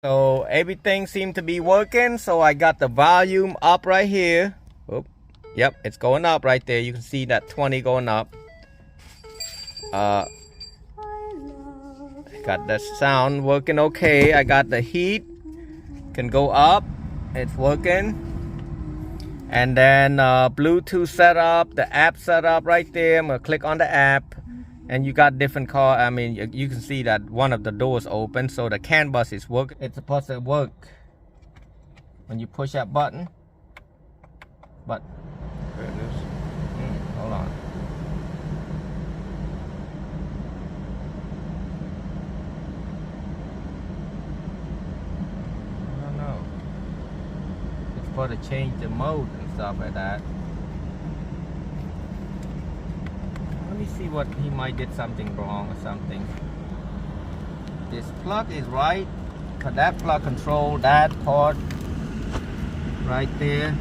So everything seemed to be working. So I got the volume up right here. Oop. Yep, it's going up right there. You can see that 20 going up. Got the sound working okay. I got the heat can go up. It's working. And then Bluetooth setup, the app setup right there. I'm gonna click on the app, and you got different car. I mean, you can see that one of the doors open, so the CAN bus is working. It's supposed to work when you push that button. But there it is. Hold on. I don't know. It's supposed to change the mode and stuff like that. Let me see what he might did something wrong or something. This plug is right, but that plug control that part right there.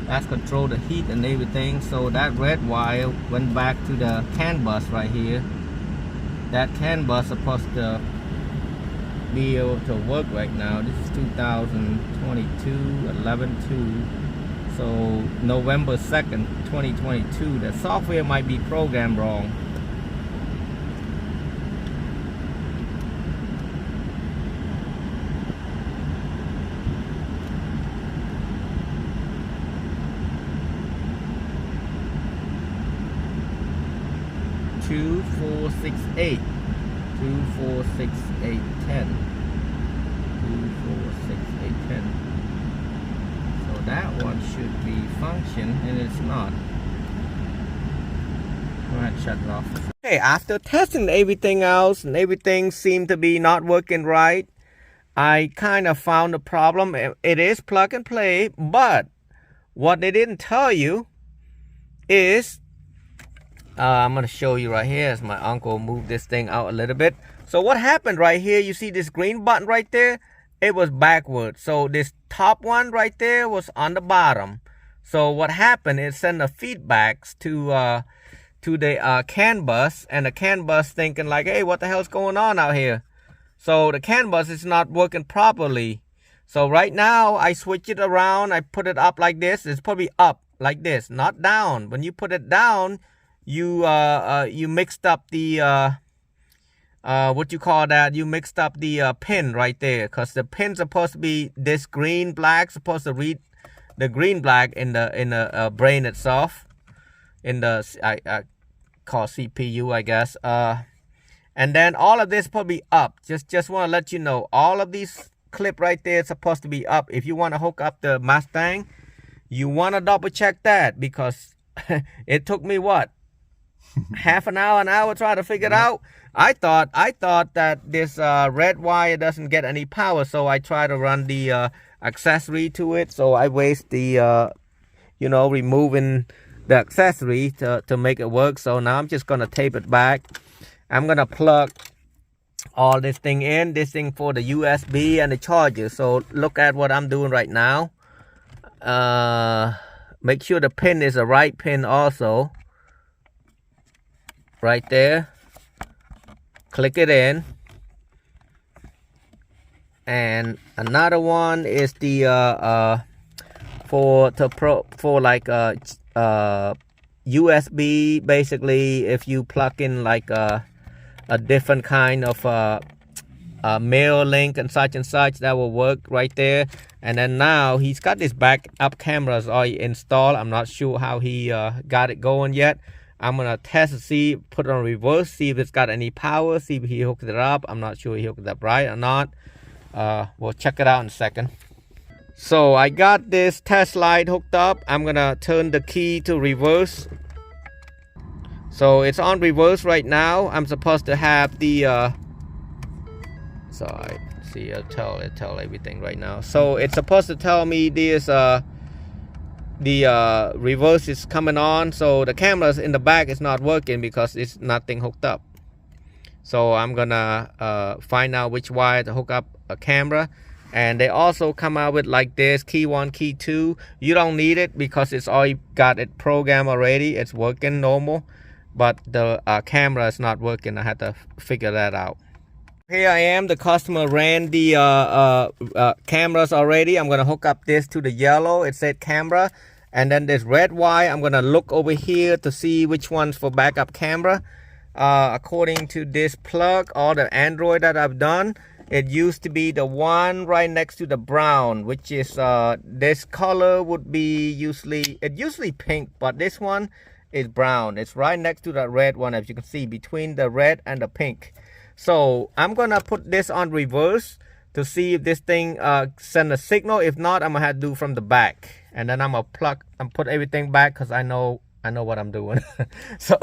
That's control the heat and everything. So that red wire went back to the CAN bus right here. That CAN bus supposed to be able to work right now. This is 2022 11/2. So November 2nd 2022. The software might be programmed wrong. Two, 4, 6, 8. 2, 4, 6, 8, 10. 2, 4, 6, 8, 10. So that one should be function, and it's not. Go ahead, shut it off. Okay, after testing everything else and everything seemed to be not working right, I kind of found a problem. It is plug and play, but what they didn't tell you is I'm going to show you right here as my uncle moved this thing out a little bit. So what happened right here, you see this green button right there? It was backwards. So this top one right there was on the bottom. So what happened is send the feedbacks to the CAN bus, and the CAN bus thinking like, hey, what the hell's going on out here? So the CAN bus is not working properly. So right now I switch it around. I put it up like this. It's probably up like this, not down. When you put it down, you mixed up the what you call that? You mixed up the pin right there, because the pin's supposed to be this green black, supposed to read the green black in the brain itself, in the I call CPU, I guess. And then all of this probably up. Just want to let you know, all of these clip right there is supposed to be up. If you want to hook up the Mustang, you want to double check that, because it took me what? Half an hour trying to figure it out. I thought that this red wire doesn't get any power, so I try to run the accessory to it. So I waste the removing the accessory to make it work. So now I'm just gonna tape it back. I'm gonna plug all this thing in, this thing for the USB and the charger. So look at what I'm doing right now. Make sure the pin is the right pin also. Right there, click it in, and another one is the for like USB. Basically, if you plug in like a different kind of mail link and such, that will work right there. And then now he's got this backup cameras already installed. I'm not sure how he got it going yet. I'm gonna test to see, put it on reverse, see if it's got any power, see if he hooked it up. I'm not sure he hooked it up right or not. We'll check it out in a second. So I got this test light hooked up. I'm gonna turn the key to reverse. So it's on reverse right now. I'm supposed to have the sorry, see, it'll tell everything right now. So it's supposed to tell me this the reverse is coming on. So the cameras in the back is not working because it's nothing hooked up. So I'm gonna find out which wire to hook up a camera. And they also come out with like this, key 1, key 2. You don't need it because it's already got it programmed already. It's working normal, but the camera is not working. I had to figure that out. Here I am. The customer ran the cameras already. I'm gonna hook up this to the yellow. It said camera, and then this red wire. I'm gonna look over here to see which one's for backup camera. According to this plug or the Android that I've done, it used to be the one right next to the brown, which is this color would be usually pink, but this one is brown. It's right next to the red one, as you can see, between the red and the pink. So I'm gonna put this on reverse to see if this thing send a signal. If not, I'm gonna have to do from the back, and then I'm gonna plug and put everything back because I know what I'm doing. So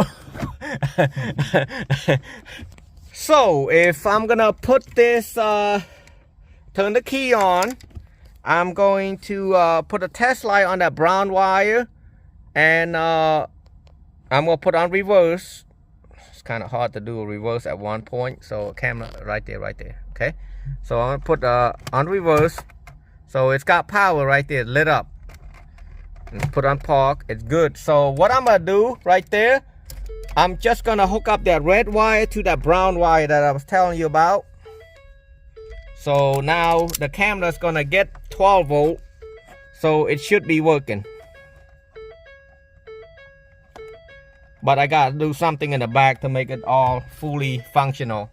so if I'm gonna put this turn the key on, I'm going to put a test light on that brown wire, and I'm gonna put on reverse. It's kind of hard to do a reverse at one point, so camera right there. Okay, so I'm gonna put on reverse, so it's got power right there, lit up. And put on park, it's good. So what I'm gonna do right there, I'm just gonna hook up that red wire to that brown wire that I was telling you about. So now the camera's gonna get 12 volt, so it should be working. But I gotta do something in the back to make it all fully functional.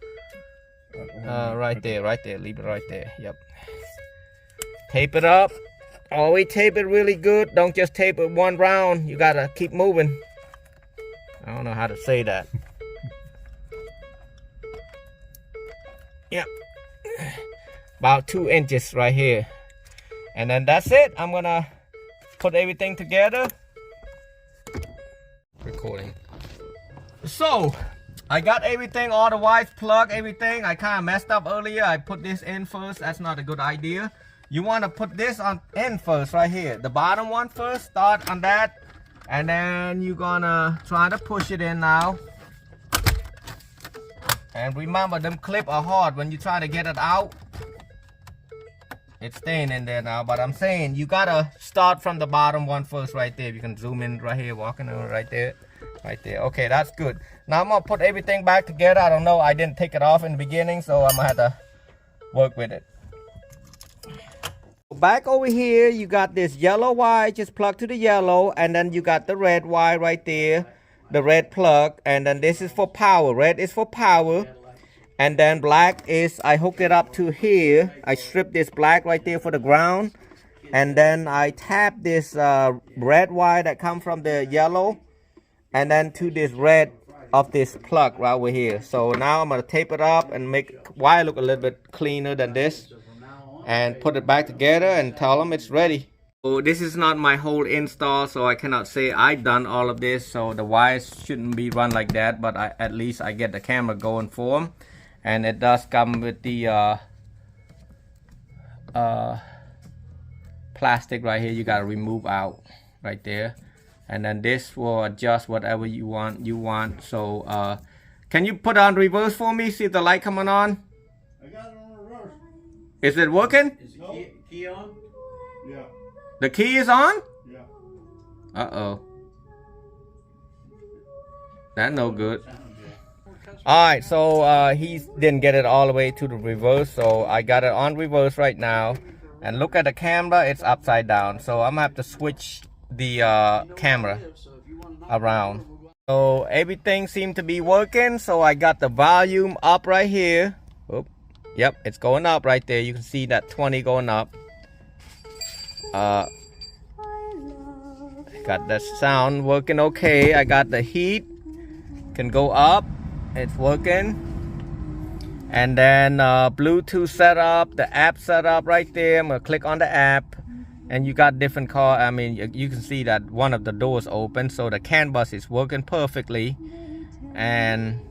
Right there, leave it right there. Yep. Tape it up. Always tape it really good. Don't just tape it one round. You gotta keep moving. I don't know how to say that. Yep. About 2 inches right here. And then that's it. I'm gonna put everything together. Recording. So I got everything, all the wires plugged, everything. I kind of messed up earlier. I put this in first. That's not a good idea. You want to put this on in first right here, the bottom one first. Start on that, and then you're gonna try to push it in now. And remember, them clips are hard when you try to get it out. It's staying in there now, but I'm saying you gotta start from the bottom one first right there. You can zoom in right here, walking over right there. Okay, that's good. Now I'm gonna put everything back together. I don't know, I didn't take it off in the beginning, so I'm gonna have to work with it. Back over here, you got this yellow wire just plugged to the yellow, and then you got the red wire right there, the red plug, and then this is for power. Red is for power, and then black is, I hook it up to here. I strip this black right there for the ground, and then I tap this red wire that comes from the yellow, and then to this red of this plug right over here. So now I'm gonna tape it up and make wire look a little bit cleaner than this, and put it back together and tell them it's ready. So this is not my whole install, so I cannot say I've done all of this, so the wires shouldn't be run like that, but at least I get the camera going for them. And it does come with the plastic right here. You gotta remove out right there, and then this will adjust whatever you want. So can you put on reverse for me, see if the light coming on? I got it on reverse. Is it working? Is the key on? Yeah. The key is on? Yeah. Uh-oh. That's no good. Alright, so he didn't get it all the way to the reverse, so I got it on reverse right now. And look at the camera, it's upside down. So I'm gonna have to switch the camera around. So everything seemed to be working, so I got the volume up right here. Oop. Yep, it's going up right there. You can see that 20 going up. Got the sound working okay. I got the heat, can go up. It's working. And then Bluetooth setup, the app setup right there. I'm gonna click on the app, and you got different car. I mean, you can see that one of the doors open, so the CAN bus is working perfectly. And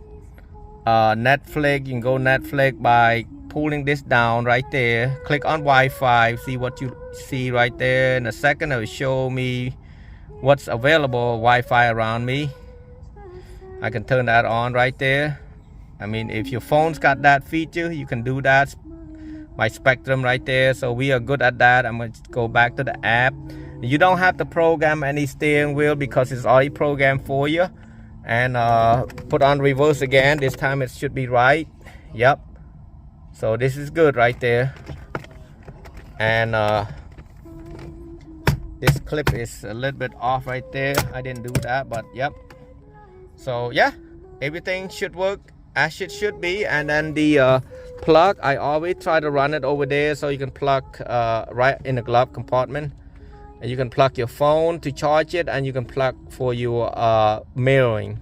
Netflix, you can go Netflix by pulling this down right there. Click on Wi-Fi, see what you see right there. In a second, it will show me what's available Wi-Fi around me. I can turn that on right there. I mean, if your phone's got that feature, you can do that. My Spectrum right there, so we are good at that. I'm going to go back to the app. You don't have to program any steering wheel because it's already programmed for you. And put on reverse again. This time it should be right. Yep. So this is good right there. And this clip is a little bit off right there. I didn't do that, but yep. So yeah, everything should work as it should be. And then the plug, I always try to run it over there so you can plug right in the glove compartment. And you can plug your phone to charge it, and you can plug for your mirroring.